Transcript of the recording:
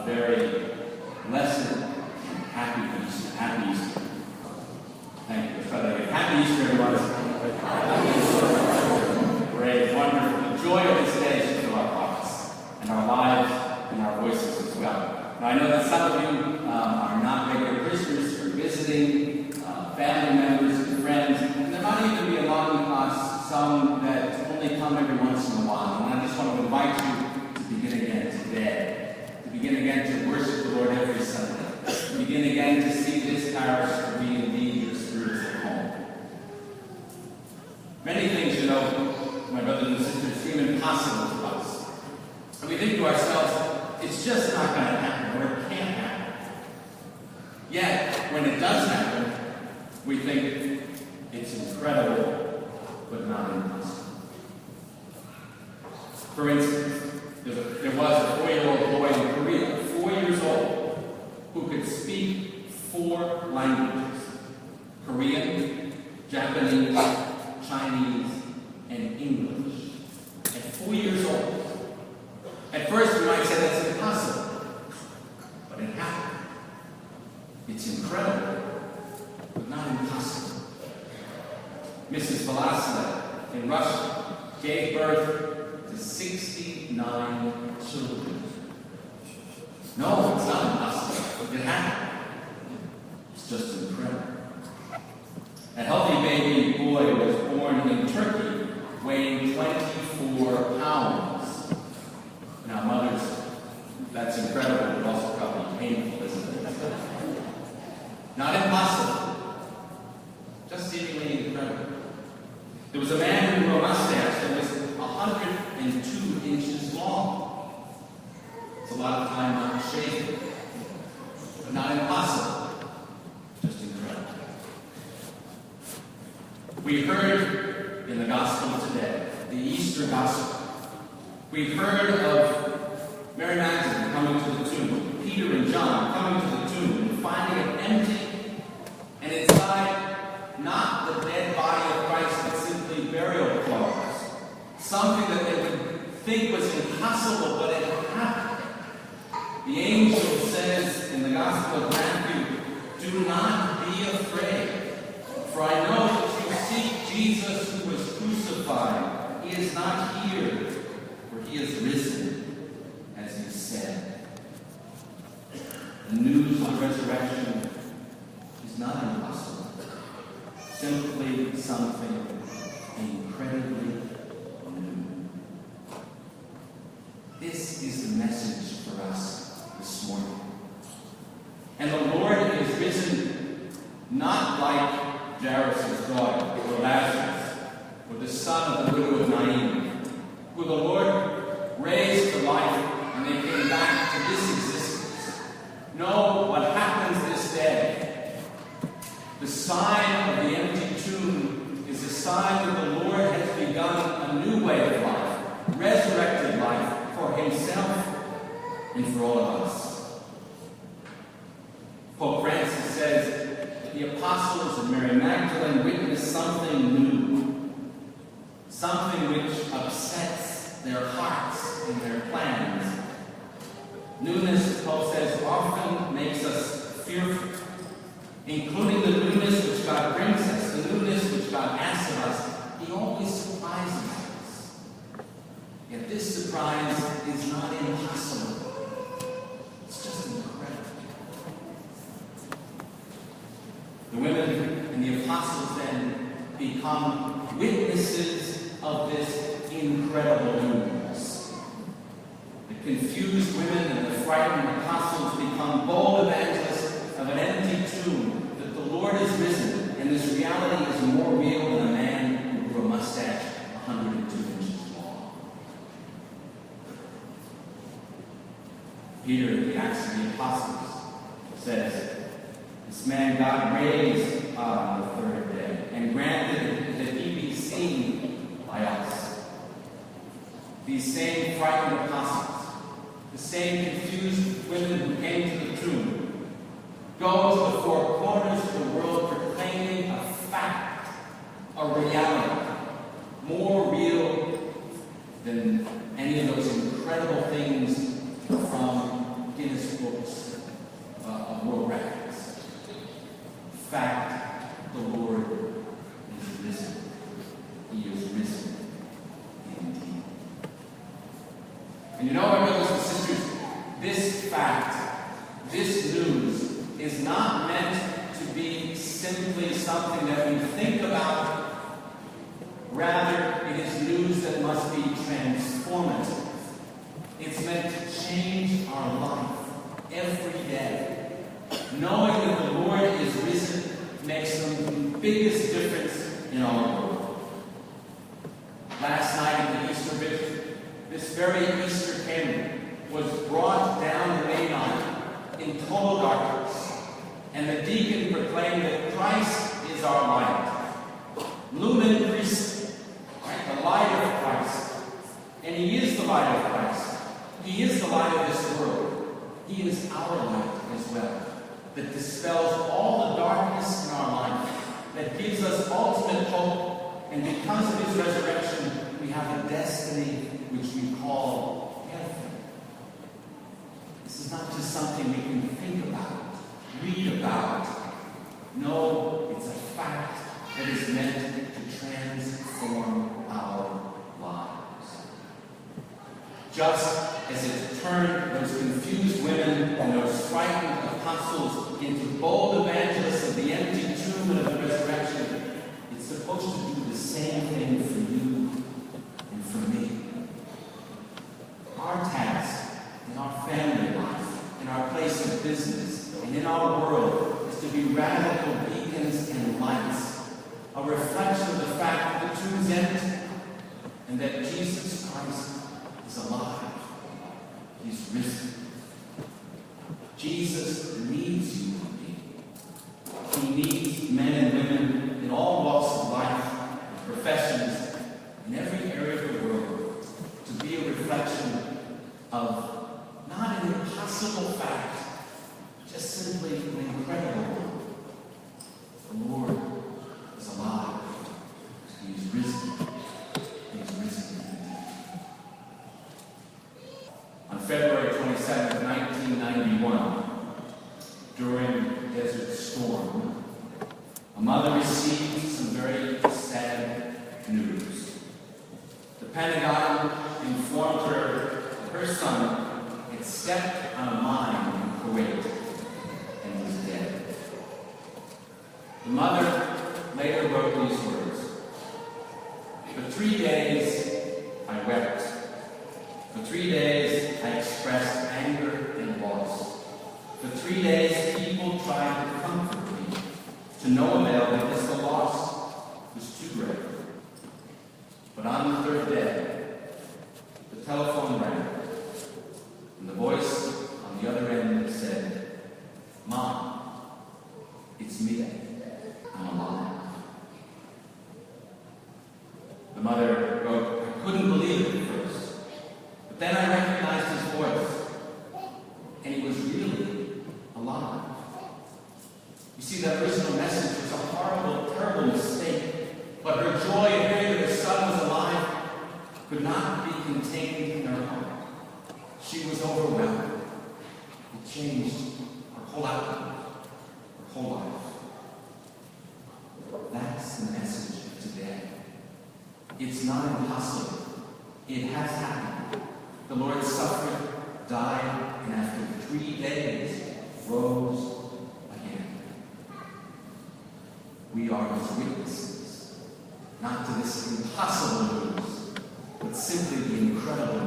a very blessed, happy Easter. Happy Easter. Thank you. Let's try that again. Happy Easter, everyone. Happy Easter. Great, wonderful. The joy of this day should fill our hearts and our lives and our voices as well. Now, I know that some of you are not regular Christians, you're visiting, family members and friends, and there might even be among us some that only come every once in a while. And I just want to invite you to begin again today, to begin again to worship the Lord every Sunday, to begin again to see this parish to be indeed your spiritual home. Many things, you know, my brothers and sisters, seem impossible to us. And we think to ourselves, it's just not going to happen, or it can't happen. Yet, when it does happen, we think it's incredible, but not impossible. For instance, there was a 4-year-old boy in Korea, 4 years old, who could speak 4 languages: Korean, Japanese, Chinese, and English. At 4 years old. At first, we might say that's impossible, but it happened. It's incredible, but not impossible. Mrs. Velasquez in Russia gave birth to 69 children. No, it's not impossible. It happened. It's just incredible. A healthy baby boy was born in Turkey, weighing 24 pounds. Now, mothers, that's incredible, but also probably painful, isn't it? Not impossible. Just seemingly incredible. There was a man who grew a mustache that was 102 inches long. It's a lot of time not shaving, but not impossible. Just incredible. We heard in the gospel today, the Easter gospel, we heard of Mary Magdalene coming to the tomb, Peter and John coming to the tomb and finding it empty, and inside, not the dead body of Christ, but simply burial clothes. Something that they would think was impossible, but it happened. The angel says in the Gospel of Matthew, "Do not be afraid, for I know that you seek Jesus who was crucified. He is not here, for he is risen, as he said." The news of the resurrection is not impossible, simply something incredibly new. This is the message for us this morning. And the Lord is risen not like Jairus' daughter, or Lazarus, or the son of the widow of Nain, who the Lord raised to life and they came back to this existence. No, what happens this day, the sign of the empty tomb, is a sign that the Lord has begun a new way of life, resurrected life for himself and for all of us. Pope Francis says that the apostles and Mary Magdalene witnessed something new, something which upsets their hearts and their plans. Newness, the Pope says, often makes us fearful, including the newness which God brings us, the newness which God asks of us. He always surprises us. Yet this surprise is not impossible. It's just incredible. The women and the apostles then become witnesses of this incredible news. The confused women and the frightened apostles become bold evangelists of an empty tomb, that the Lord is risen, and this reality is more real than a man who grew a mustache 102 inches long. Peter, in the Acts of the Apostles, says, "This man God raised on the 3rd day, and granted that he be seen by us." These same frightened apostles, the same confused women who came to the tomb, go to the four corners of the world proclaiming a fact, a reality, more real than any of those incredible things from Guinness fact, this news is not meant to be simply something that we think about. Rather, it is news that must be transformative. It's meant to change our life every day. Knowing that the Lord is risen makes the biggest difference in our world. Last night at the Easter vigil, this very Easter candle was brought down the main aisle in total darkness, and the deacon proclaimed that Christ is our light. Lumen Christi, right? The light of Christ. And He is the light of Christ. He is the light of this world. He is our light as well, that dispels all the darkness in our life, that gives us ultimate hope, and because of His resurrection, we have a destiny which we call heaven. This is not just something we can think about, read about. No, it's a fact that is meant to transform our lives. Just as it turned those confused women and those frightened apostles into bold evangelists of the empty tomb and of the resurrection, it's supposed to do the same thing for you and for me. Our task in our family life, in our place of business, and in our world is to be radical beacons and lights, a reflection of the fact that the tomb is empty and that Jesus Christ is alive. He's risen. Jesus needs you and me. He needs men and women in all walks of life, professions, in every area of the world, to be a reflection of not an impossible fact, just simply an incredible one. The Lord is alive. He is risen. He is risen indeed. On February 27, 1991, during a desert storm, a mother received some very sad news. The Pentagon informed her that her son had stepped on a mine in Kuwait and was dead. The mother later wrote these words: "For 3 days I wept. For 3 days I expressed anger and loss. For 3 days people tried to comfort me, to no avail because the loss was too great. But on the third day, the telephone rang, and the voice on the other end said, 'Mom, it's me. I'm alive.'" The mother wrote, "I couldn't believe it at first, but then I recognized his voice, and he was really alive." You see, that original message was a horrible, terrible mistake, but her joy at hearing that her son was alive could not be contained in her heart. She was overwhelmed. It changed her whole outlook, her whole life. That's the message of today. It's not impossible. It has happened. The Lord suffered, died, and after 3 days rose again. We are His witnesses, not to this impossible news, but simply the incredible